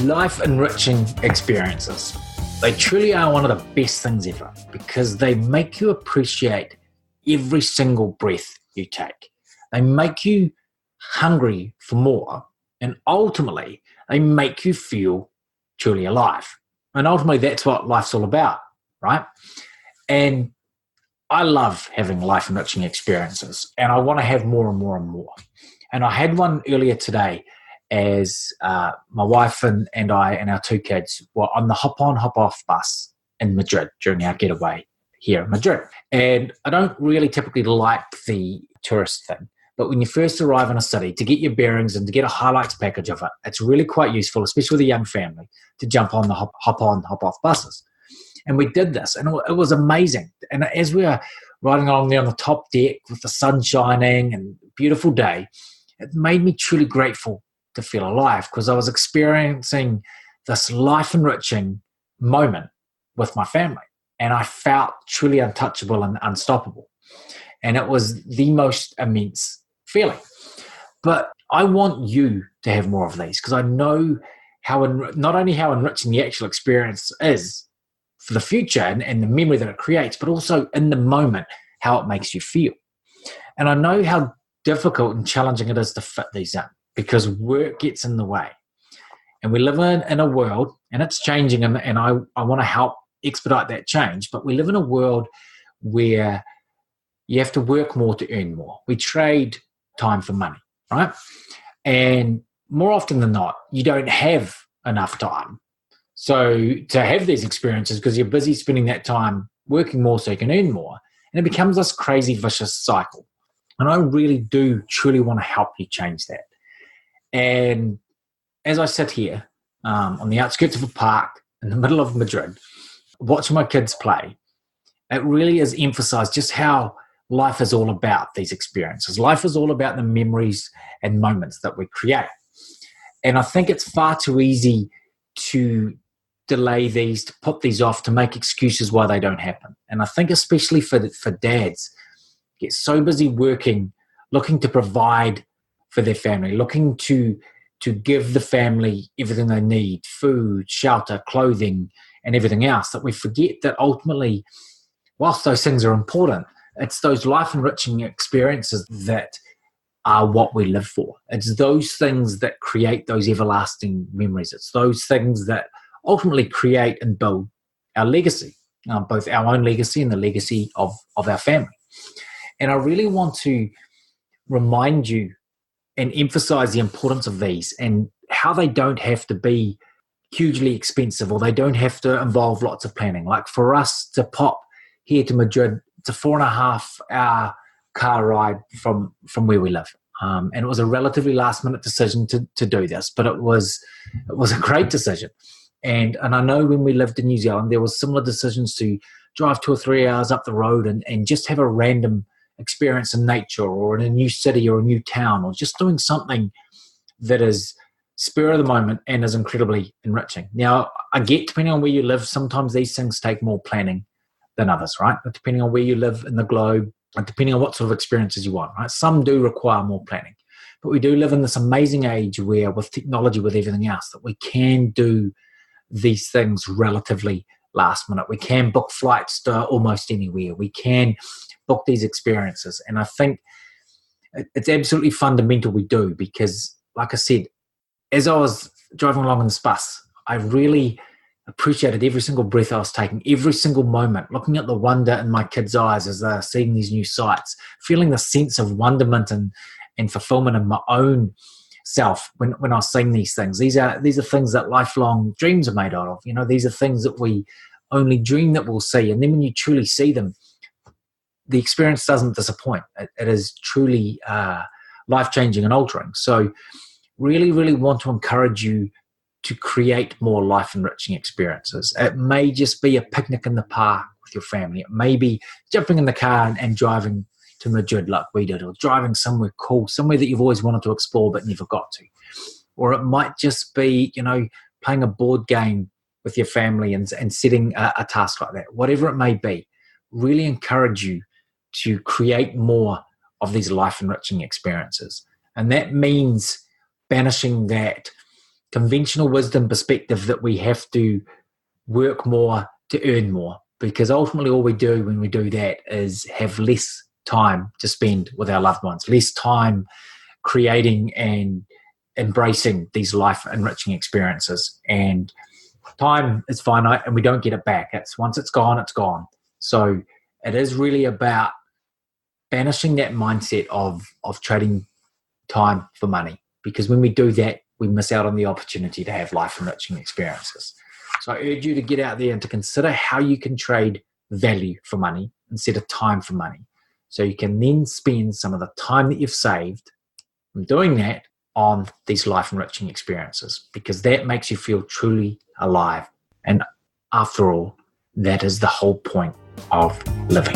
Life-enriching experiences. They truly are one of the best things ever because they make you appreciate every single breath you take. They make you hungry for more, and ultimately, they make you feel truly alive. And ultimately, that's what life's all about, right? And I love having life-enriching experiences, and I want to have more and more and more. And I had one earlier today as my wife and I and our two kids were on the hop-on, hop-off bus in Madrid during our getaway here in Madrid. And I don't really typically like the tourist thing, but when you first arrive in a city, to get your bearings and to get a highlights package of it, it's really quite useful, especially with a young family, to jump on the hop-on, hop-off buses. And we did this, and it was amazing. And as we were riding along there on the top deck with the sun shining and beautiful day, it made me truly grateful to feel alive because I was experiencing this life-enriching moment with my family. And I felt truly untouchable and unstoppable. And it was the most immense feeling. But I want you to have more of these because I know not only how enriching the actual experience is for the future and the memory that it creates, but also in the moment, how it makes you feel. And I know how difficult and challenging it is to fit these in because work gets in the way. And we live in a world, and it's changing, and I want to help expedite that change, but we live in a world where you have to work more to earn more. We trade time for money, right? And more often than not, you don't have enough time. So to have these experiences, because you're busy spending that time working more so you can earn more, and it becomes this crazy vicious cycle. And I really do truly want to help you change that. And as I sit here on the outskirts of a park in the middle of Madrid, watching my kids play, it really is emphasized just how life is all about these experiences. Life is all about the memories and moments that we create. And I think it's far too easy to delay these, to put these off, to make excuses why they don't happen. And I think especially for dads, get so busy working, looking to provide for their family, looking to give the family everything they need, food, shelter, clothing, and everything else, that we forget that ultimately, whilst those things are important, it's those life-enriching experiences that are what we live for. It's those things that create those everlasting memories. It's those things that ultimately create and build our legacy, both our own legacy and the legacy of our family. And I really want to remind you and emphasize the importance of these and how they don't have to be hugely expensive or they don't have to involve lots of planning. Like for us to pop here to Madrid, it's a 4.5 hour car ride from where we live. And it was a relatively last minute decision to do this, but it was a great decision. And I know when we lived in New Zealand, there was similar decisions to drive 2 or 3 hours up the road and just have a random experience in nature or in a new city or a new town or just doing something that is spur of the moment and is incredibly enriching. Now, I get depending on where you live, sometimes these things take more planning than others, right? But depending on where you live in the globe and depending on what sort of experiences you want, right? Some do require more planning. But we do live in this amazing age where with technology, with everything else, that we can do these things relatively last minute. We can book flights to almost anywhere. We can book these experiences. And I think it's absolutely fundamental we do because, like I said, as I was driving along in this bus, I really appreciated every single breath I was taking, every single moment, looking at the wonder in my kids' eyes as they're seeing these new sights, feeling the sense of wonderment and fulfillment in my own self when I was seeing these things. These are things that lifelong dreams are made out of. You know, these are things that we only dream that we'll see. And then when you truly see them, the experience doesn't disappoint. It is truly life-changing and altering. So really, really want to encourage you to create more life-enriching experiences. It may just be a picnic in the park with your family. It may be jumping in the car and driving to Madrid like we did, or driving somewhere cool, somewhere that you've always wanted to explore but never got to. Or it might just be, playing a board game with your family and setting a task like that. Whatever it may be, really encourage you to create more of these life-enriching experiences. And that means banishing that conventional wisdom perspective that we have to work more to earn more, because ultimately all we do when we do that is have less time to spend with our loved ones, less time creating and embracing these life-enriching experiences. And time is finite and we don't get it back. Once it's gone, it's gone. So it is really about banishing that mindset of trading time for money, because when we do that, we miss out on the opportunity to have life-enriching experiences. So I urge you to get out there and to consider how you can trade value for money instead of time for money. So you can then spend some of the time that you've saved from doing that on these life-enriching experiences, because that makes you feel truly alive. And after all, that is the whole point of living.